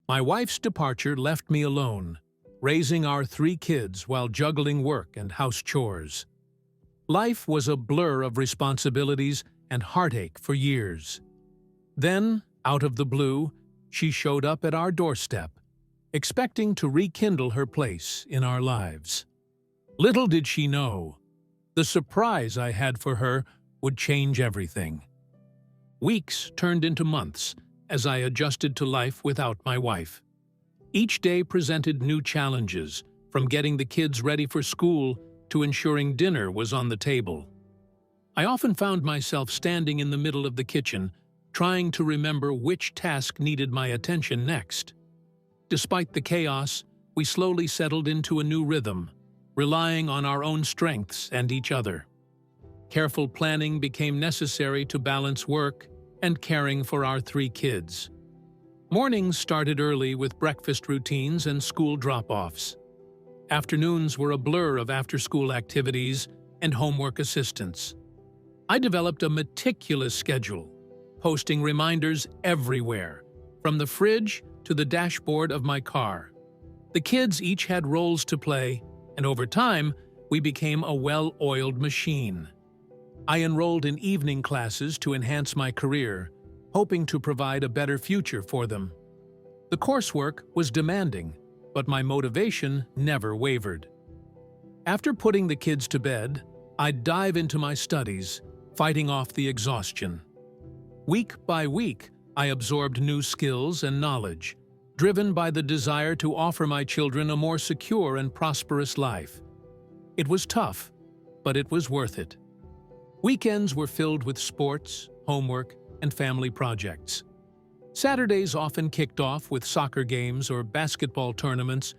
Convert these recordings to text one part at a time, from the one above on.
My wife's departure left me alone, raising our 3 kids while juggling work and house chores. Life was a blur of responsibilities and heartache for years. Then, out of the blue, she showed up at our doorstep, expecting to rekindle her place in our lives. Little did she know, the surprise I had for her would change everything. Weeks turned into months as I adjusted to life without my wife. Each day presented new challenges, from getting the kids ready for school to ensuring dinner was on the table. I often found myself standing in the middle of the kitchen, trying to remember which task needed my attention next. Despite the chaos, we slowly settled into a new rhythm, relying on our own strengths and each other. Careful planning became necessary to balance work and caring for our 3 kids. Mornings started early with breakfast routines and school drop-offs. Afternoons were a blur of after-school activities and homework assistance. I developed a meticulous schedule, posting reminders everywhere, from the fridge to the dashboard of my car. The kids each had roles to play, and over time, we became a well-oiled machine. I enrolled in evening classes to enhance my career, hoping to provide a better future for them. The coursework was demanding, but my motivation never wavered. After putting the kids to bed, I'd dive into my studies, fighting off the exhaustion. Week by week, I absorbed new skills and knowledge, driven by the desire to offer my children a more secure and prosperous life. It was tough, but it was worth it. Weekends were filled with sports, homework, and family projects. Saturdays often kicked off with soccer games or basketball tournaments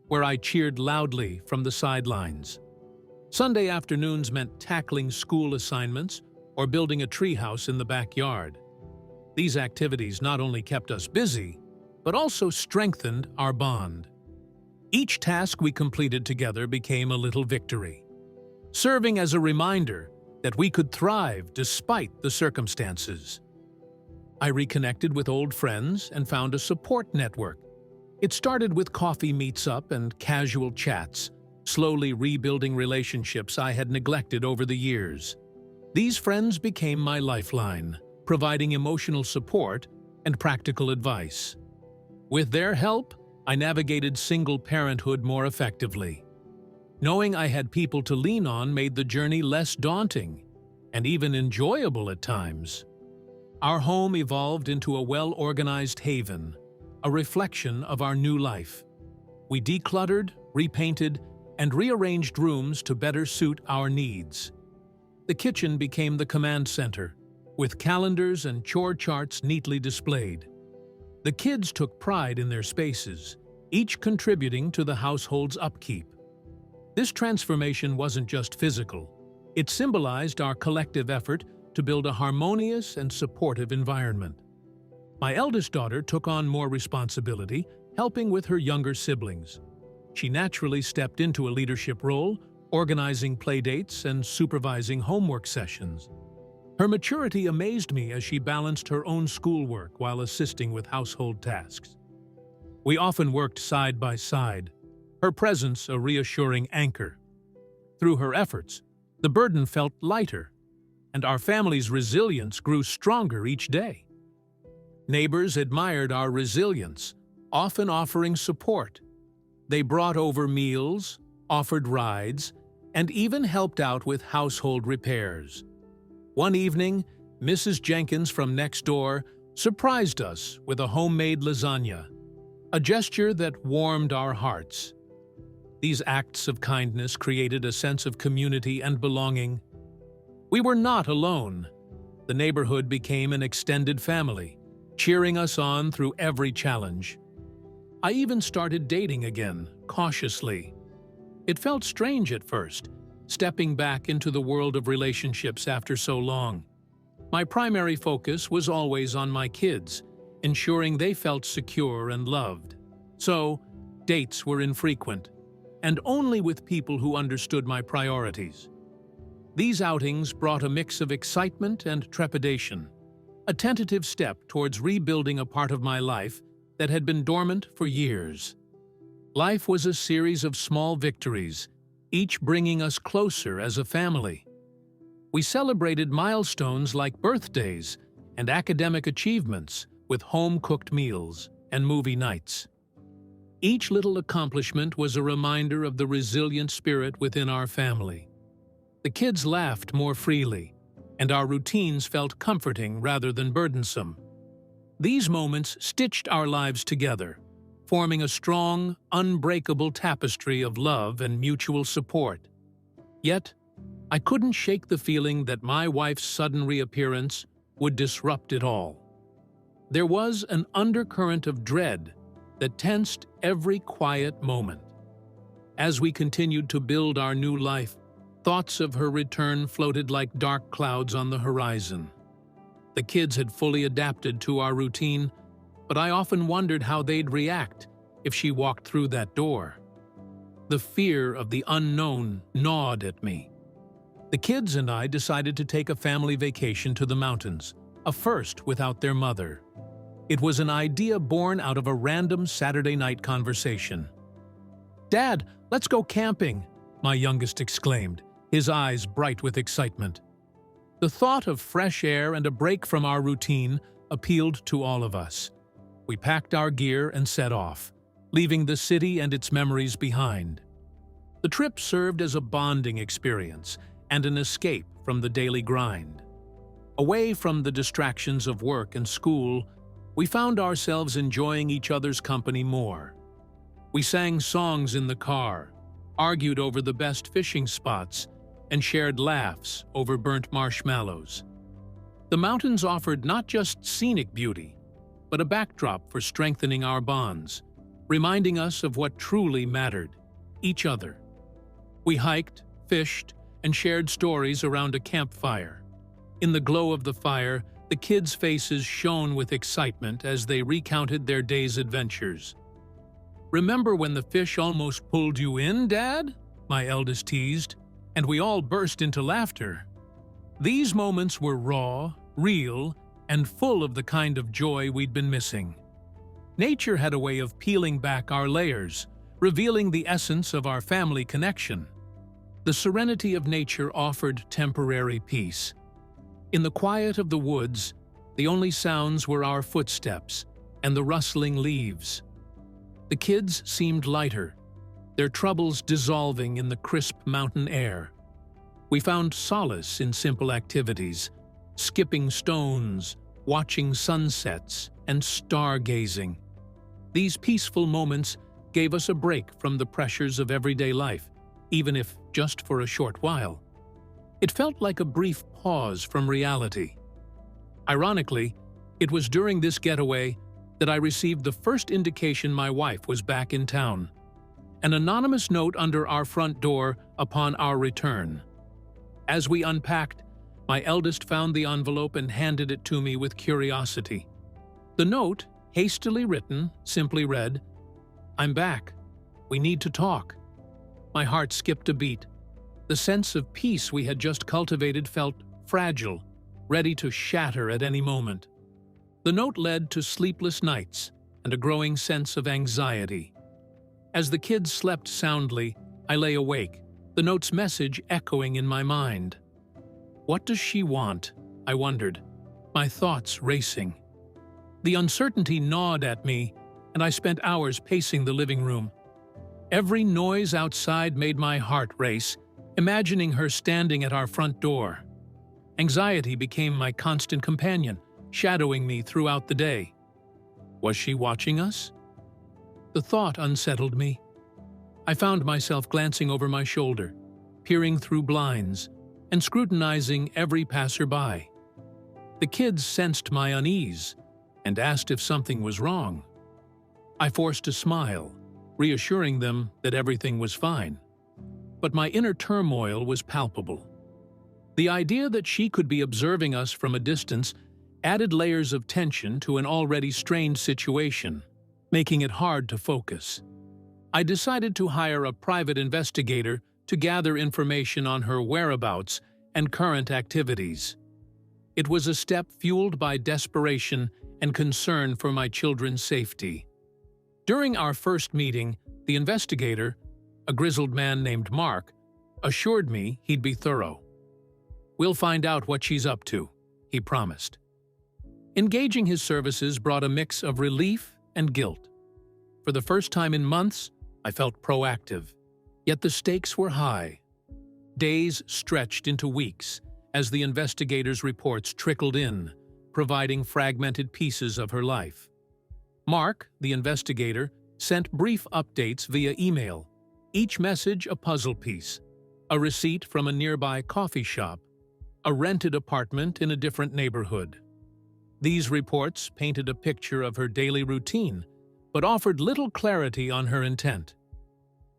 where I cheered loudly from the sidelines. Sunday afternoons meant tackling school assignments or building a treehouse in the backyard. These activities not only kept us busy, but also strengthened our bond. Each task we completed together became a little victory, serving as a reminder that we could thrive despite the circumstances. I reconnected with old friends and found a support network. It started with coffee meets-up and casual chats, slowly rebuilding relationships I had neglected over the years. These friends became my lifeline, providing emotional support and practical advice. With their help, I navigated single parenthood more effectively. Knowing I had people to lean on made the journey less daunting and even enjoyable at times. Our home evolved into a well-organized haven, a reflection of our new life. We decluttered, repainted, and rearranged rooms to better suit our needs. The kitchen became the command center, with calendars and chore charts neatly displayed. The kids took pride in their spaces, each contributing to the household's upkeep. This transformation wasn't just physical. It symbolized our collective effort to build a harmonious and supportive environment. My eldest daughter took on more responsibility, helping with her younger siblings. She naturally stepped into a leadership role, organizing playdates and supervising homework sessions. Her maturity amazed me as she balanced her own schoolwork while assisting with household tasks. We often worked side by side, her presence a reassuring anchor. Through her efforts, the burden felt lighter, and our family's resilience grew stronger each day. Neighbors admired our resilience, often offering support. They brought over meals, offered rides, and even helped out with household repairs. One evening, Mrs. Jenkins from next door surprised us with a homemade lasagna, a gesture that warmed our hearts. These acts of kindness created a sense of community and belonging. We were not alone. The neighborhood became an extended family, cheering us on through every challenge. I even started dating again, cautiously. It felt strange at first, stepping back into the world of relationships after so long. My primary focus was always on my kids, ensuring they felt secure and loved. So, dates were infrequent, and only with people who understood my priorities. These outings brought a mix of excitement and trepidation, a tentative step towards rebuilding a part of my life that had been dormant for years. Life was a series of small victories, each bringing us closer as a family. We celebrated milestones like birthdays and academic achievements with home-cooked meals and movie nights. Each little accomplishment was a reminder of the resilient spirit within our family. The kids laughed more freely, and our routines felt comforting rather than burdensome. These moments stitched our lives together, forming a strong, unbreakable tapestry of love and mutual support. Yet, I couldn't shake the feeling that my wife's sudden reappearance would disrupt it all. There was an undercurrent of dread that tensed every quiet moment. As we continued to build our new life, thoughts of her return floated like dark clouds on the horizon. The kids had fully adapted to our routine, but I often wondered how they'd react if she walked through that door. The fear of the unknown gnawed at me. The kids and I decided to take a family vacation to the mountains, a first without their mother. It was an idea born out of a random Saturday night conversation. "Dad, let's go camping," my youngest exclaimed, his eyes bright with excitement. The thought of fresh air and a break from our routine appealed to all of us. We packed our gear and set off, leaving the city and its memories behind. The trip served as a bonding experience and an escape from the daily grind. Away from the distractions of work and school, we found ourselves enjoying each other's company more. We sang songs in the car, argued over the best fishing spots, and shared laughs over burnt marshmallows. The mountains offered not just scenic beauty, but a backdrop for strengthening our bonds, reminding us of what truly mattered, each other. We hiked, fished, and shared stories around a campfire. In the glow of the fire, the kids' faces shone with excitement as they recounted their day's adventures. "Remember when the fish almost pulled you in, Dad?" my eldest teased, and we all burst into laughter. These moments were raw, real, and full of the kind of joy we'd been missing. Nature had a way of peeling back our layers, revealing the essence of our family connection. The serenity of nature offered temporary peace. In the quiet of the woods, the only sounds were our footsteps and the rustling leaves. The kids seemed lighter, their troubles dissolving in the crisp mountain air. We found solace in simple activities, skipping stones, watching sunsets, and stargazing. These peaceful moments gave us a break from the pressures of everyday life, even if just for a short while. It felt like a brief pause from reality. Ironically, it was during this getaway that I received the first indication my wife was back in town. An anonymous note under our front door upon our return. As we unpacked, my eldest found the envelope and handed it to me with curiosity. The note, hastily written, simply read, "I'm back. We need to talk." My heart skipped a beat. The sense of peace we had just cultivated felt fragile, ready to shatter at any moment. The note led to sleepless nights and a growing sense of anxiety. As the kids slept soundly, I lay awake, the note's message echoing in my mind. What does she want? I wondered, my thoughts racing. The uncertainty gnawed at me, and I spent hours pacing the living room. Every noise outside made my heart race, imagining her standing at our front door. Anxiety became my constant companion, shadowing me throughout the day. Was she watching us? The thought unsettled me. I found myself glancing over my shoulder, peering through blinds, and scrutinizing every passerby. The kids sensed my unease and asked if something was wrong. I forced a smile, reassuring them that everything was fine. But my inner turmoil was palpable. The idea that she could be observing us from a distance added layers of tension to an already strained situation, making it hard to focus. I decided to hire a private investigator to gather information on her whereabouts and current activities. It was a step fueled by desperation and concern for my children's safety. During our first meeting, the investigator, a grizzled man named Mark, assured me he'd be thorough. "We'll find out what she's up to," he promised. Engaging his services brought a mix of relief and guilt. For the first time in months, I felt proactive, yet the stakes were high. Days stretched into weeks as the investigator's reports trickled in, providing fragmented pieces of her life. Mark, the investigator, sent brief updates via email, each message a puzzle piece, a receipt from a nearby coffee shop, a rented apartment in a different neighborhood. These reports painted a picture of her daily routine, but offered little clarity on her intent.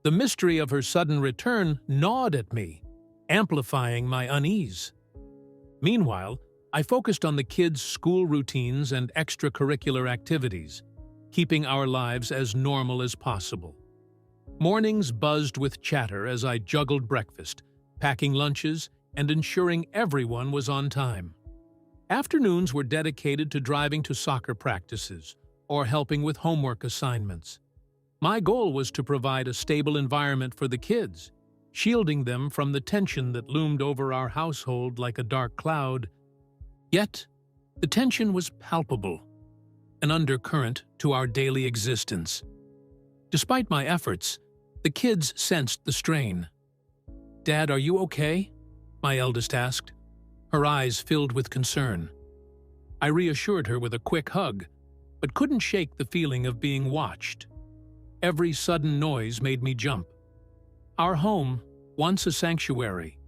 The mystery of her sudden return gnawed at me, amplifying my unease. Meanwhile, I focused on the kids' school routines and extracurricular activities, keeping our lives as normal as possible. Mornings buzzed with chatter as I juggled breakfast, packing lunches, and ensuring everyone was on time. Afternoons were dedicated to driving to soccer practices or helping with homework assignments. My goal was to provide a stable environment for the kids, shielding them from the tension that loomed over our household like a dark cloud. Yet, the tension was palpable, an undercurrent to our daily existence. Despite my efforts, the kids sensed the strain. "Dad, are you okay?" my eldest asked, her eyes filled with concern. I reassured her with a quick hug, but couldn't shake the feeling of being watched. Every sudden noise made me jump. Our home, once a sanctuary,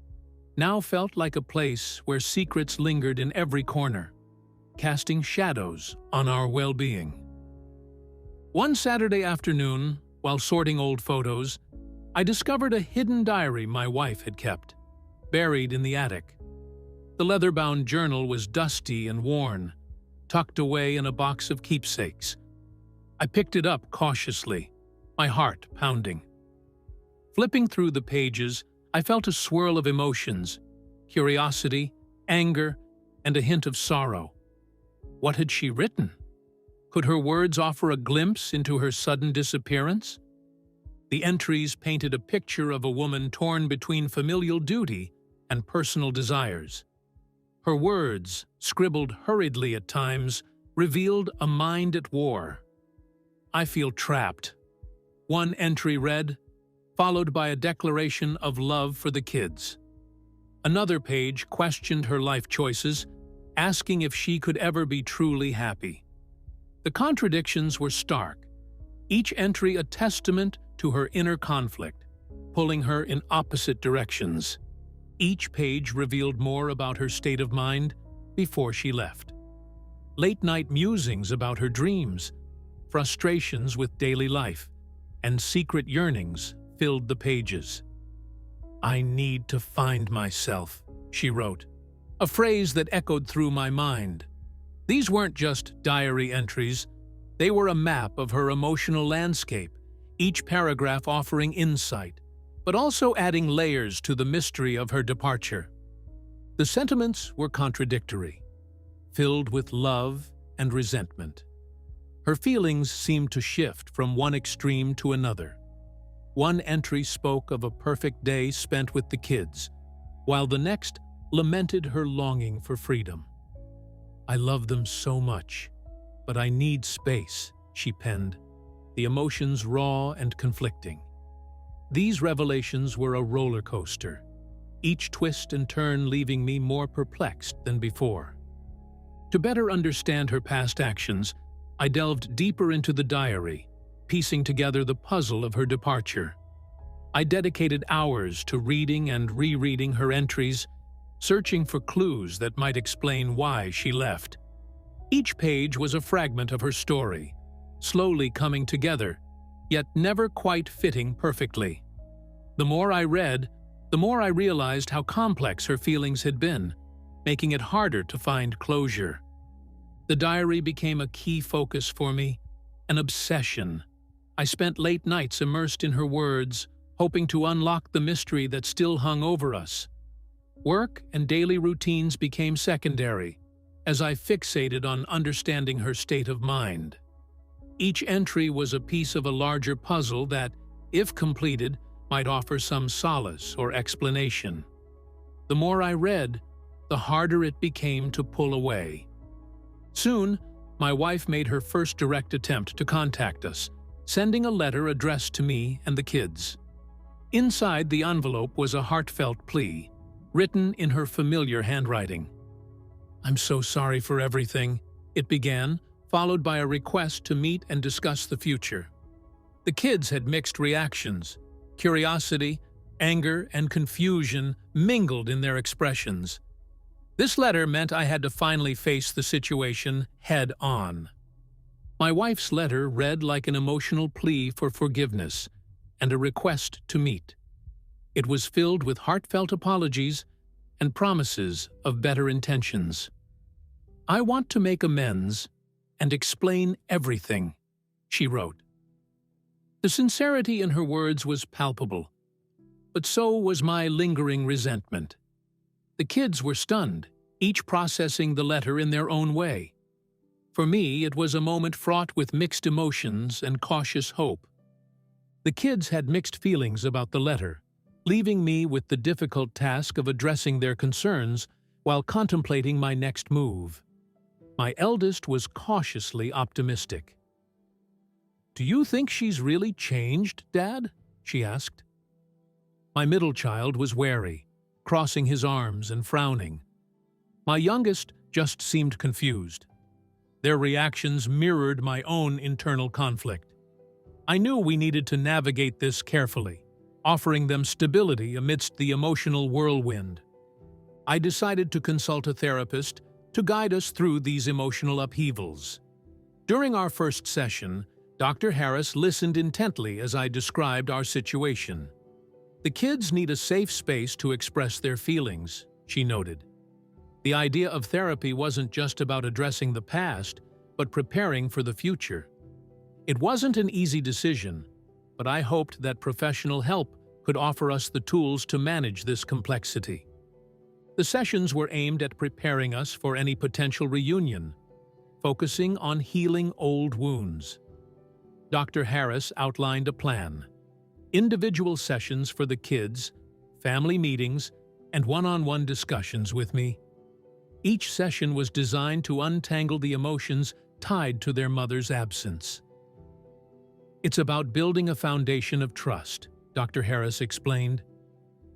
now felt like a place where secrets lingered in every corner, casting shadows on our well-being. One Saturday afternoon, while sorting old photos, I discovered a hidden diary my wife had kept, buried in the attic. The leather-bound journal was dusty and worn, tucked away in a box of keepsakes. I picked it up cautiously, my heart pounding. Flipping through the pages, I felt a swirl of emotions, curiosity, anger, and a hint of sorrow. What had she written? Could her words offer a glimpse into her sudden disappearance? The entries painted a picture of a woman torn between familial duty and personal desires. Her words, scribbled hurriedly at times, revealed a mind at war. "I feel trapped," one entry read, followed by a declaration of love for the kids. Another page questioned her life choices, asking if she could ever be truly happy. The contradictions were stark, each entry a testament to her inner conflict, pulling her in opposite directions. Each page revealed more about her state of mind before she left. Late-night musings about her dreams, frustrations with daily life, and secret yearnings filled the pages. "I need to find myself," she wrote, a phrase that echoed through my mind. These weren't just diary entries, they were a map of her emotional landscape, each paragraph offering insight, but also adding layers to the mystery of her departure. The sentiments were contradictory, filled with love and resentment. Her feelings seemed to shift from one extreme to another. One entry spoke of a perfect day spent with the kids, while the next lamented her longing for freedom. "I love them so much, but I need space," she penned, the emotions raw and conflicting. These revelations were a roller coaster, each twist and turn leaving me more perplexed than before. To better understand her past actions, I delved deeper into the diary, piecing together the puzzle of her departure. I dedicated hours to reading and rereading her entries, searching for clues that might explain why she left. Each page was a fragment of her story, slowly coming together, yet never quite fitting perfectly. The more I read, the more I realized how complex her feelings had been, making it harder to find closure. The diary became a key focus for me, an obsession. I spent late nights immersed in her words, hoping to unlock the mystery that still hung over us. Work and daily routines became secondary, as I fixated on understanding her state of mind. Each entry was a piece of a larger puzzle that, if completed, might offer some solace or explanation. The more I read, the harder it became to pull away. Soon, my wife made her first direct attempt to contact us, sending a letter addressed to me and the kids. Inside the envelope was a heartfelt plea, written in her familiar handwriting. "I'm so sorry for everything," it began, followed by a request to meet and discuss the future. The kids had mixed reactions. Curiosity, anger, and confusion mingled in their expressions. This letter meant I had to finally face the situation head-on. My wife's letter read like an emotional plea for forgiveness and a request to meet. It was filled with heartfelt apologies and promises of better intentions. "I want to make amends and explain everything," she wrote. The sincerity in her words was palpable, but so was my lingering resentment. The kids were stunned, each processing the letter in their own way. For me, it was a moment fraught with mixed emotions and cautious hope. The kids had mixed feelings about the letter, leaving me with the difficult task of addressing their concerns while contemplating my next move. My eldest was cautiously optimistic. "Do you think she's really changed, Dad?" she asked. My middle child was wary, crossing his arms and frowning. My youngest just seemed confused. Their reactions mirrored my own internal conflict. I knew we needed to navigate this carefully, offering them stability amidst the emotional whirlwind. I decided to consult a therapist to guide us through these emotional upheavals. During our first session, Dr. Harris listened intently as I described our situation. "The kids need a safe space to express their feelings," she noted. The idea of therapy wasn't just about addressing the past, but preparing for the future. It wasn't an easy decision, but I hoped that professional help could offer us the tools to manage this complexity. The sessions were aimed at preparing us for any potential reunion, focusing on healing old wounds. Dr. Harris outlined a plan: individual sessions for the kids, family meetings, and one-on-one discussions with me. Each session was designed to untangle the emotions tied to their mother's absence. "It's about building a foundation of trust," Dr. Harris explained.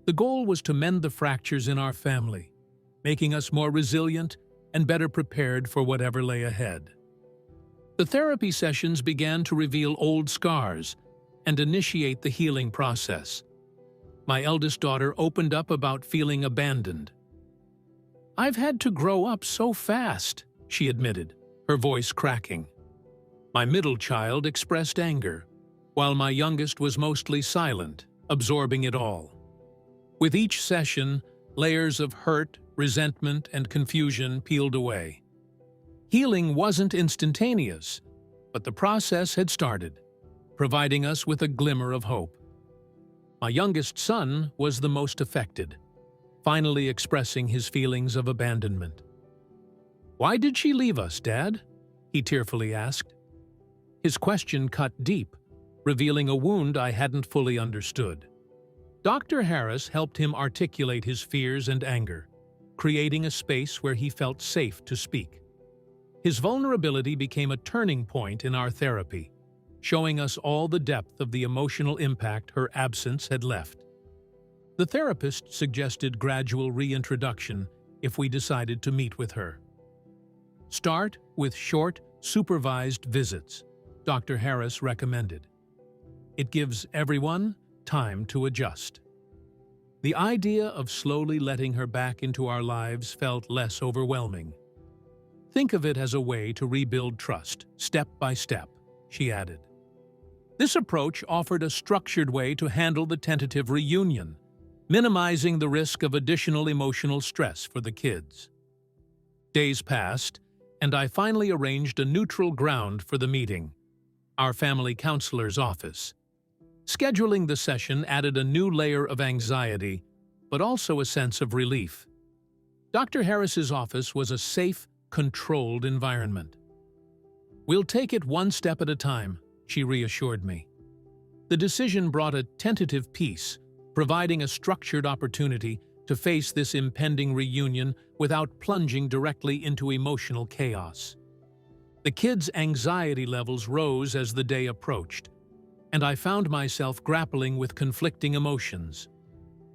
"The goal was to mend the fractures in our family, making us more resilient and better prepared for whatever lay ahead." The therapy sessions began to reveal old scars and initiate the healing process. My eldest daughter opened up about feeling abandoned. "I've had to grow up so fast," she admitted, her voice cracking. My middle child expressed anger, while my youngest was mostly silent, absorbing it all. With each session, layers of hurt, resentment, and confusion peeled away. Healing wasn't instantaneous, but the process had started, providing us with a glimmer of hope. My youngest son was the most affected, finally expressing his feelings of abandonment. "Why did she leave us, Dad?" he tearfully asked. His question cut deep, revealing a wound I hadn't fully understood. Dr. Harris helped him articulate his fears and anger, creating a space where he felt safe to speak. His vulnerability became a turning point in our therapy, showing us all the depth of the emotional impact her absence had left. The therapist suggested gradual reintroduction if we decided to meet with her. "Start with short, supervised visits," Dr. Harris recommended. "It gives everyone time to adjust." The idea of slowly letting her back into our lives felt less overwhelming. "Think of it as a way to rebuild trust, step by step," she added. This approach offered a structured way to handle the tentative reunion, minimizing the risk of additional emotional stress for the kids. Days passed, and I finally arranged a neutral ground for the meeting, our family counselor's office. Scheduling the session added a new layer of anxiety, but also a sense of relief. Dr. Harris's office was a safe, controlled environment. "We'll take it one step at a time," she reassured me. The decision brought a tentative peace, providing a structured opportunity to face this impending reunion without plunging directly into emotional chaos. The kids' anxiety levels rose as the day approached, and I found myself grappling with conflicting emotions.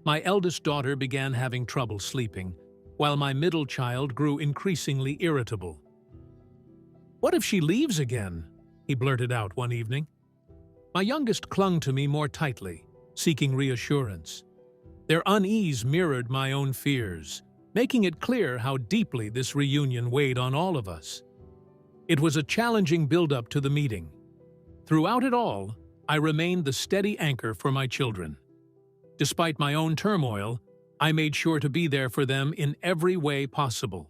My eldest daughter began having trouble sleeping, while my middle child grew increasingly irritable. "What if she leaves again?" he blurted out one evening. My youngest clung to me more tightly, seeking reassurance. Their unease mirrored my own fears, making it clear how deeply this reunion weighed on all of us. It was a challenging build-up to the meeting. Throughout it all, I remained the steady anchor for my children. Despite my own turmoil, I made sure to be there for them in every way possible.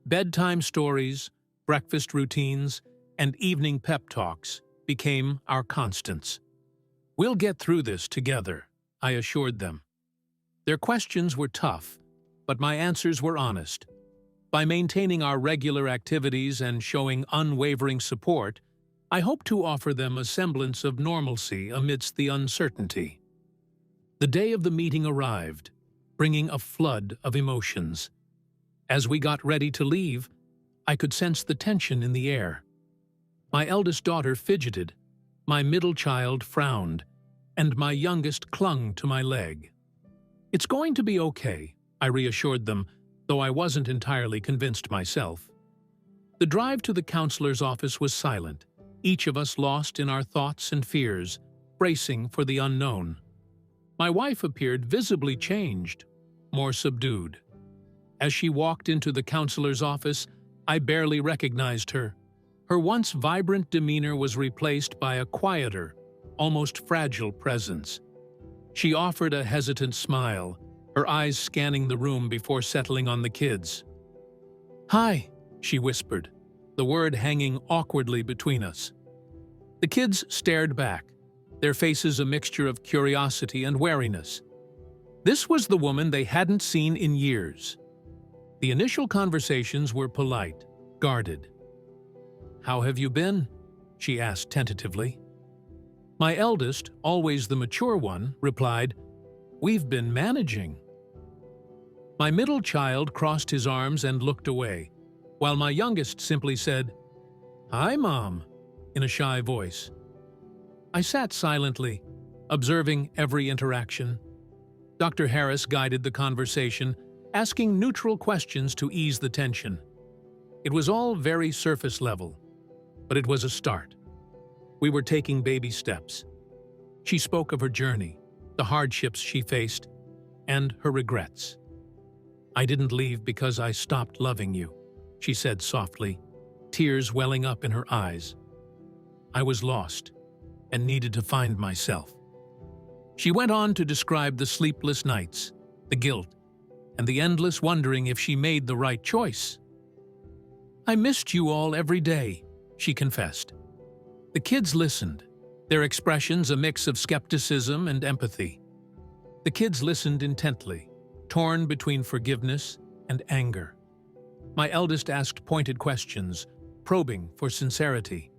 Bedtime stories, breakfast routines, and evening pep talks became our constants. "We'll get through this together," I assured them. Their questions were tough, but my answers were honest. By maintaining our regular activities and showing unwavering support, I hope to offer them a semblance of normalcy amidst the uncertainty. The day of the meeting arrived, bringing a flood of emotions. As we got ready to leave, I could sense the tension in the air. My eldest daughter fidgeted, my middle child frowned, and my youngest clung to my leg. "It's going to be okay," I reassured them, though I wasn't entirely convinced myself. The drive to the counselor's office was silent, each of us lost in our thoughts and fears, bracing for the unknown. My wife appeared visibly changed, more subdued. As she walked into the counselor's office, I barely recognized her. Her once vibrant demeanor was replaced by a quieter, almost fragile presence. She offered a hesitant smile, her eyes scanning the room before settling on the kids. "Hi," she whispered, the word hanging awkwardly between us. The kids stared back, their faces a mixture of curiosity and wariness. This was the woman they hadn't seen in years. The initial conversations were polite, guarded. "How have you been?" she asked tentatively. My eldest, always the mature one, replied, "We've been managing." My middle child crossed his arms and looked away, while my youngest simply said, "Hi, Mom," in a shy voice. I sat silently, observing every interaction. Dr. Harris guided the conversation, asking neutral questions to ease the tension. It was all very surface level, but it was a start. We were taking baby steps. She spoke of her journey, the hardships she faced, and her regrets. "I didn't leave because I stopped loving you," she said softly, tears welling up in her eyes. "I was lost and needed to find myself." She went on to describe the sleepless nights, the guilt, and the endless wondering if she made the right choice. "I missed you all every day," she confessed. The kids listened, their expressions a mix of skepticism and empathy. The kids listened intently, torn between forgiveness and anger. My eldest asked pointed questions, probing for sincerity.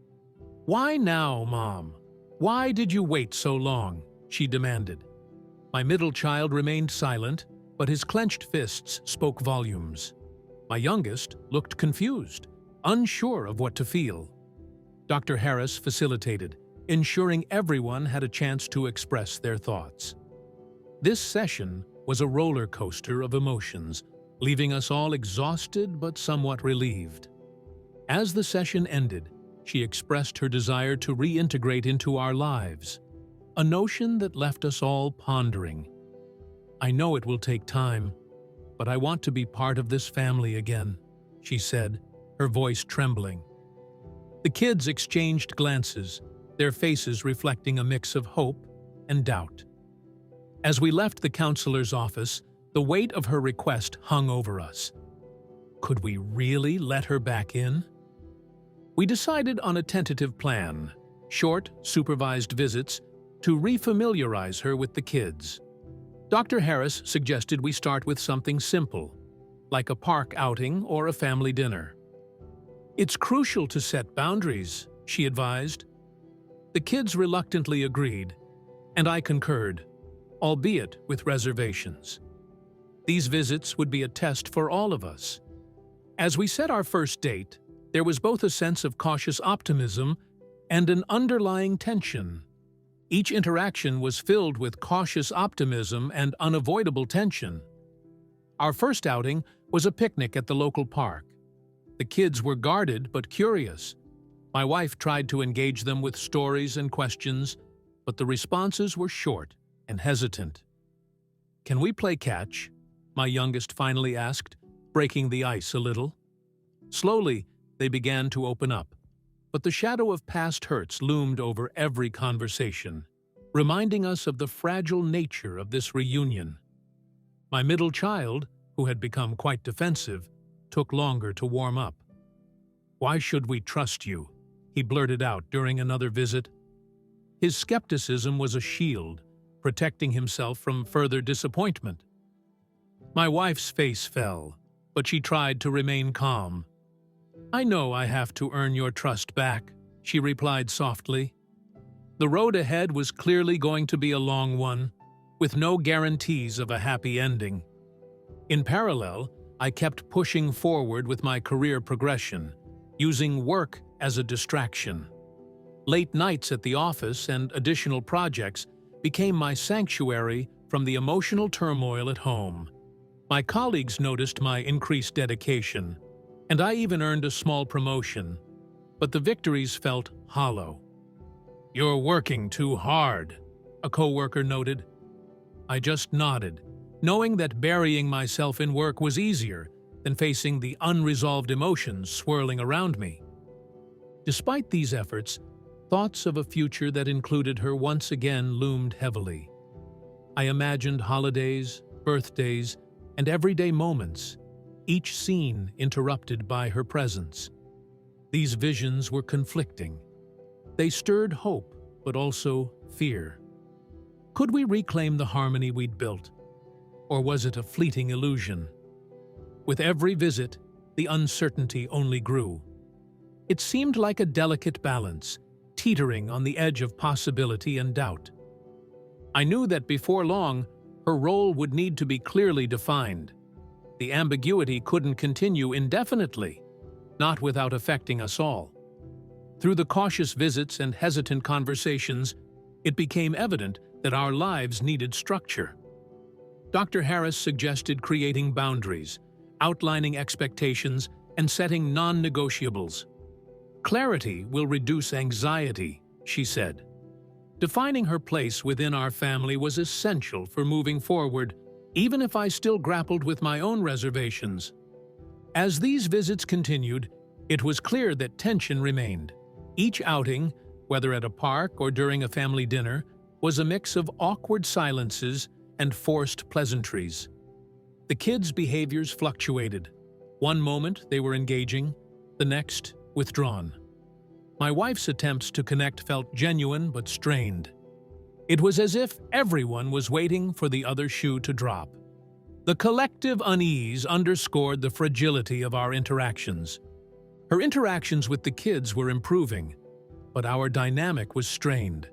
"Why now, Mom? Why did you wait so long?" she demanded. My middle child remained silent, but his clenched fists spoke volumes. My youngest looked confused, unsure of what to feel. Dr. Harris facilitated, ensuring everyone had a chance to express their thoughts. This session was a roller coaster of emotions, leaving us all exhausted but somewhat relieved. As the session ended, she expressed her desire to reintegrate into our lives, a notion that left us all pondering. "I know it will take time, but I want to be part of this family again," she said, her voice trembling. The kids exchanged glances, their faces reflecting a mix of hope and doubt. As we left the counselor's office, the weight of her request hung over us. Could we really let her back in? We decided on a tentative plan, short, supervised visits, to refamiliarize her with the kids. Dr. Harris suggested we start with something simple, like a park outing or a family dinner. "It's crucial to set boundaries," she advised. The kids reluctantly agreed, and I concurred, albeit with reservations. These visits would be a test for all of us. As we set our first date, there was both a sense of cautious optimism and an underlying tension. Each interaction was filled with cautious optimism and unavoidable tension. Our first outing was a picnic at the local park. The kids were guarded but curious. My wife tried to engage them with stories and questions, but the responses were short and hesitant. "Can we play catch?" my youngest finally asked, breaking the ice a little. Slowly, they began to open up, but the shadow of past hurts loomed over every conversation, reminding us of the fragile nature of this reunion. My middle child, who had become quite defensive, took longer to warm up. "Why should we trust you?" he blurted out during another visit. His skepticism was a shield, protecting himself from further disappointment. My wife's face fell, but she tried to remain calm. "I know I have to earn your trust back," she replied softly. The road ahead was clearly going to be a long one, with no guarantees of a happy ending. In parallel, I kept pushing forward with my career progression, using work as a distraction. Late nights at the office and additional projects became my sanctuary from the emotional turmoil at home. My colleagues noticed my increased dedication, and I even earned a small promotion, but the victories felt hollow. "You're working too hard," a coworker noted. I just nodded, knowing that burying myself in work was easier than facing the unresolved emotions swirling around me. Despite these efforts, thoughts of a future that included her once again loomed heavily. I imagined holidays, birthdays, and everyday moments, each scene interrupted by her presence. These visions were conflicting. They stirred hope, but also fear. Could we reclaim the harmony we'd built? Or was it a fleeting illusion? With every visit, the uncertainty only grew. It seemed like a delicate balance, teetering on the edge of possibility and doubt. I knew that before long, her role would need to be clearly defined. The ambiguity couldn't continue indefinitely, not without affecting us all. Through the cautious visits and hesitant conversations, it became evident that our lives needed structure. Dr. Harris suggested creating boundaries, outlining expectations, and setting non-negotiables. "Clarity will reduce anxiety," she said. Defining her place within our family was essential for moving forward, even if I still grappled with my own reservations. As these visits continued, it was clear that tension remained. Each outing, whether at a park or during a family dinner, was a mix of awkward silences and forced pleasantries. The kids' behaviors fluctuated. One moment they were engaging, the next withdrawn. My wife's attempts to connect felt genuine but strained. It was as if everyone was waiting for the other shoe to drop. The collective unease underscored the fragility of our interactions. Her interactions with the kids were improving, but our dynamic was strained.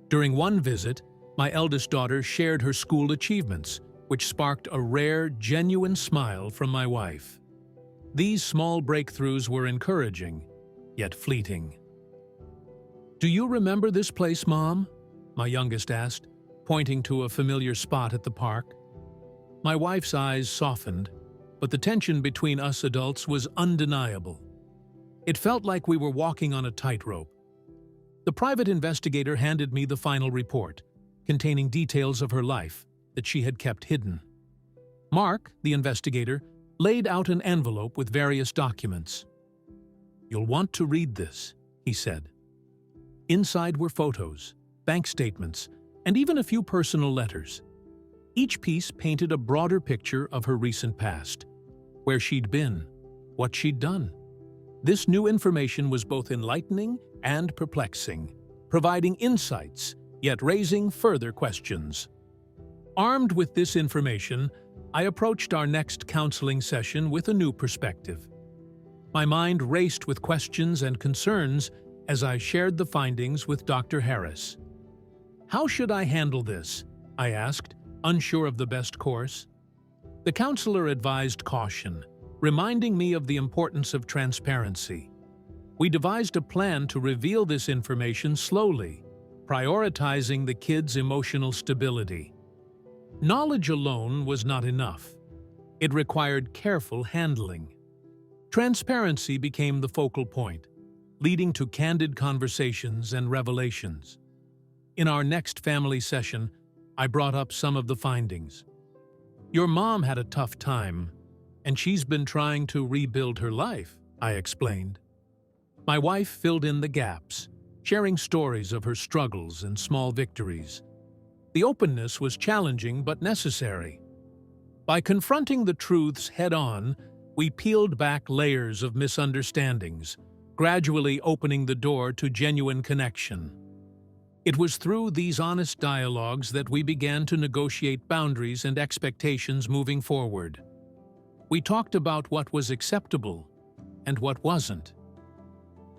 During one visit, my eldest daughter shared her school achievements, which sparked a rare, genuine smile from my wife. These small breakthroughs were encouraging, yet fleeting. "Do you remember this place, Mom?" my youngest asked, pointing to a familiar spot at the park. My wife's eyes softened, but the tension between us adults was undeniable. It felt like we were walking on a tightrope. The private investigator handed me the final report, containing details of her life that she had kept hidden. Mark, the investigator, laid out an envelope with various documents. "You'll want to read this," he said. Inside were photos, bank statements, and even a few personal letters. Each piece painted a broader picture of her recent past, where she'd been, what she'd done. This new information was both enlightening and perplexing, providing insights, yet raising further questions. Armed with this information, I approached our next counseling session with a new perspective. My mind raced with questions and concerns as I shared the findings with Dr. Harris. "How should I handle this?" I asked, unsure of the best course. The counselor advised caution, reminding me of the importance of transparency. We devised a plan to reveal this information slowly, prioritizing the kids' emotional stability. Knowledge alone was not enough. It required careful handling. Transparency became the focal point, leading to candid conversations and revelations. In our next family session, I brought up some of the findings. "Your mom had a tough time, and she's been trying to rebuild her life," I explained. My wife filled in the gaps, sharing stories of her struggles and small victories. The openness was challenging but necessary. By confronting the truths head-on, we peeled back layers of misunderstandings, gradually opening the door to genuine connection. It was through these honest dialogues that we began to negotiate boundaries and expectations moving forward. We talked about what was acceptable and what wasn't.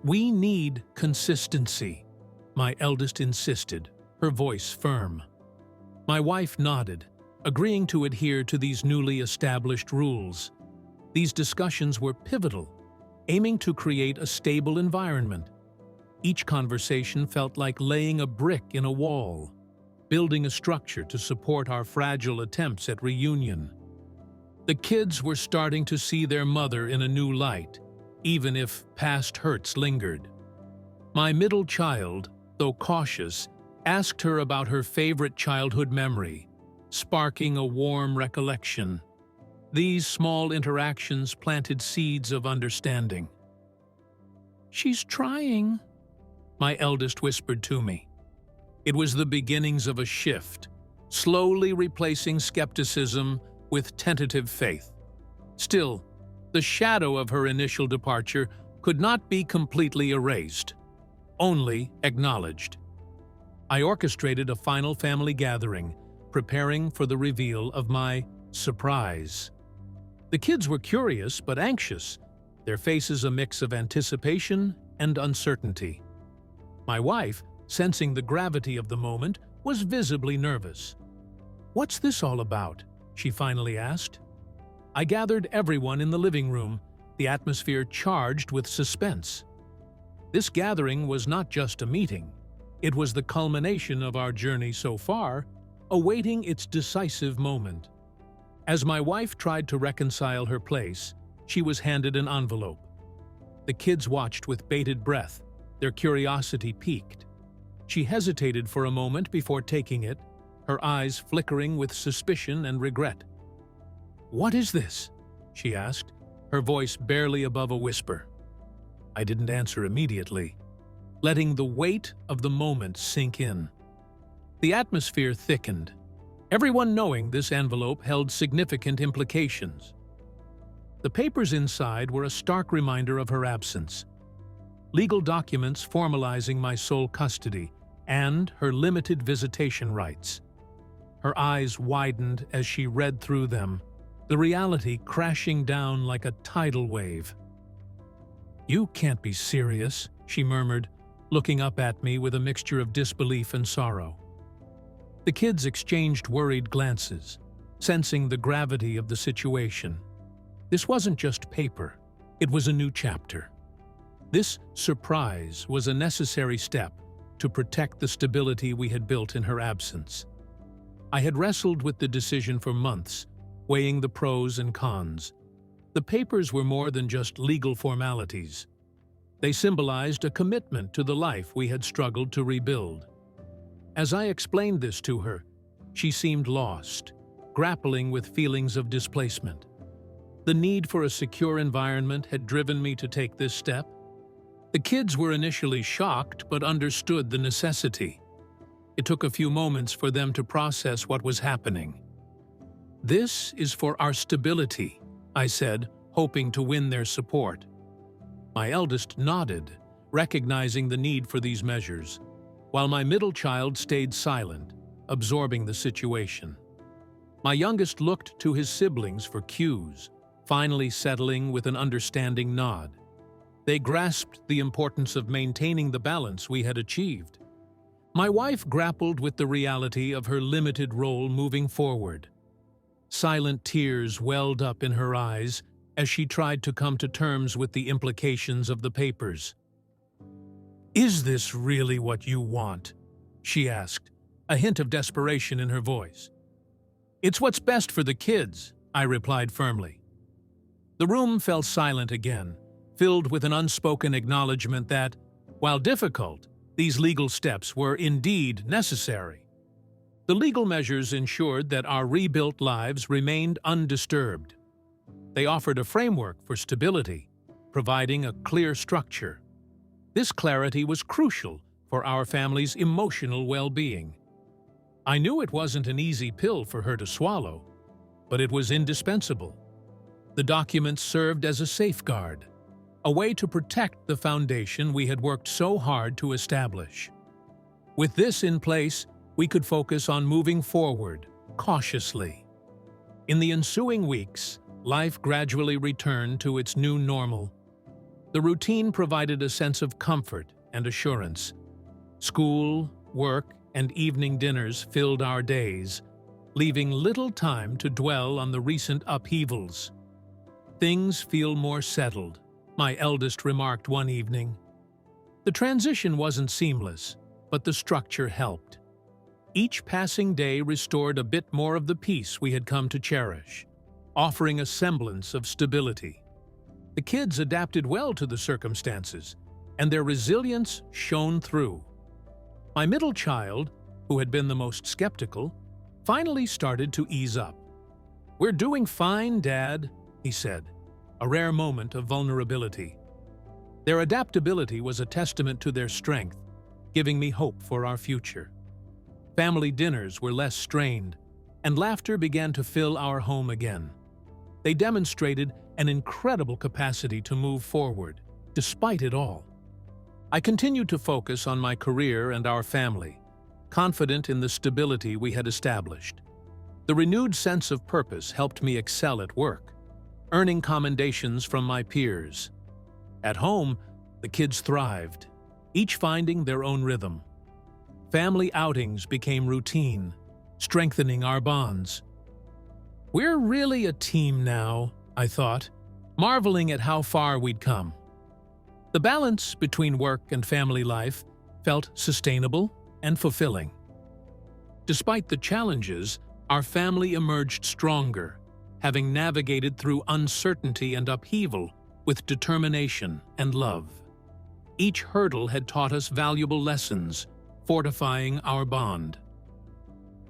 "We need consistency," my eldest insisted, her voice firm. My wife nodded, agreeing to adhere to these newly established rules. These discussions were pivotal, aiming to create a stable environment. Each conversation felt like laying a brick in a wall, building a structure to support our fragile attempts at reunion. The kids were starting to see their mother in a new light, even if past hurts lingered. My middle child, though cautious, asked her about her favorite childhood memory, sparking a warm recollection. These small interactions planted seeds of understanding. "She's trying," my eldest whispered to me. It was the beginnings of a shift, slowly replacing skepticism with tentative faith. Still, the shadow of her initial departure could not be completely erased, only acknowledged. I orchestrated a final family gathering, preparing for the reveal of my surprise. The kids were curious but anxious, their faces a mix of anticipation and uncertainty. My wife, sensing the gravity of the moment, was visibly nervous. "What's this all about?" she finally asked. I gathered everyone in the living room, the atmosphere charged with suspense. This gathering was not just a meeting. It was the culmination of our journey so far, awaiting its decisive moment. As my wife tried to reconcile her place, she was handed an envelope. The kids watched with bated breath, their curiosity piqued. She hesitated for a moment before taking it, her eyes flickering with suspicion and regret. "What is this?" she asked, her voice barely above a whisper. I didn't answer immediately, letting the weight of the moment sink in. The atmosphere thickened, everyone knowing this envelope held significant implications. The papers inside were a stark reminder of her absence. Legal documents formalizing my sole custody and her limited visitation rights. Her eyes widened as she read through them, the reality crashing down like a tidal wave. "You can't be serious," she murmured, looking up at me with a mixture of disbelief and sorrow. The kids exchanged worried glances, sensing the gravity of the situation. This wasn't just paper, it was a new chapter. This surprise was a necessary step to protect the stability we had built in her absence. I had wrestled with the decision for months, weighing the pros and cons. The papers were more than just legal formalities. They symbolized a commitment to the life we had struggled to rebuild. As I explained this to her, she seemed lost, grappling with feelings of displacement. The need for a secure environment had driven me to take this step. The kids were initially shocked but understood the necessity. It took a few moments for them to process what was happening. "This is for our stability," I said, hoping to win their support. My eldest nodded, recognizing the need for these measures, while my middle child stayed silent, absorbing the situation. My youngest looked to his siblings for cues, finally settling with an understanding nod. They grasped the importance of maintaining the balance we had achieved. My wife grappled with the reality of her limited role moving forward. Silent tears welled up in her eyes as she tried to come to terms with the implications of the papers. "Is this really what you want?" she asked, a hint of desperation in her voice. "It's what's best for the kids," I replied firmly. The room fell silent again, filled with an unspoken acknowledgement that, while difficult, these legal steps were indeed necessary. The legal measures ensured that our rebuilt lives remained undisturbed. They offered a framework for stability, providing a clear structure. This clarity was crucial for our family's emotional well-being. I knew it wasn't an easy pill for her to swallow, but it was indispensable. The documents served as a safeguard, a way to protect the foundation we had worked so hard to establish. With this in place, we could focus on moving forward, cautiously. In the ensuing weeks, life gradually returned to its new normal. The routine provided a sense of comfort and assurance. School, work, and evening dinners filled our days, leaving little time to dwell on the recent upheavals. "Things feel more settled," my eldest remarked one evening. The transition wasn't seamless, but the structure helped. Each passing day restored a bit more of the peace we had come to cherish, offering a semblance of stability. The kids adapted well to the circumstances, and their resilience shone through. My middle child, who had been the most skeptical, finally started to ease up. "We're doing fine, Dad," he said, a rare moment of vulnerability. Their adaptability was a testament to their strength, giving me hope for our future. Family dinners were less strained, and laughter began to fill our home again. They demonstrated an incredible capacity to move forward, despite it all. I continued to focus on my career and our family, confident in the stability we had established. The renewed sense of purpose helped me excel at work, earning commendations from my peers. At home, the kids thrived, each finding their own rhythm. Family outings became routine, strengthening our bonds. "We're really a team now," I thought, marveling at how far we'd come. The balance between work and family life felt sustainable and fulfilling. Despite the challenges, our family emerged stronger, having navigated through uncertainty and upheaval with determination and love. Each hurdle had taught us valuable lessons, fortifying our bond.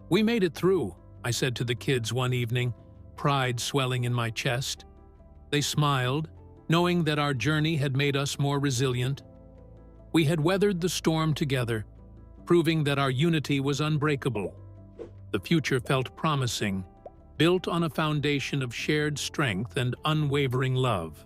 "We made it through," I said to the kids one evening, pride swelling in my chest. They smiled, knowing that our journey had made us more resilient. We had weathered the storm together, proving that our unity was unbreakable. The future felt promising, built on a foundation of shared strength and unwavering love.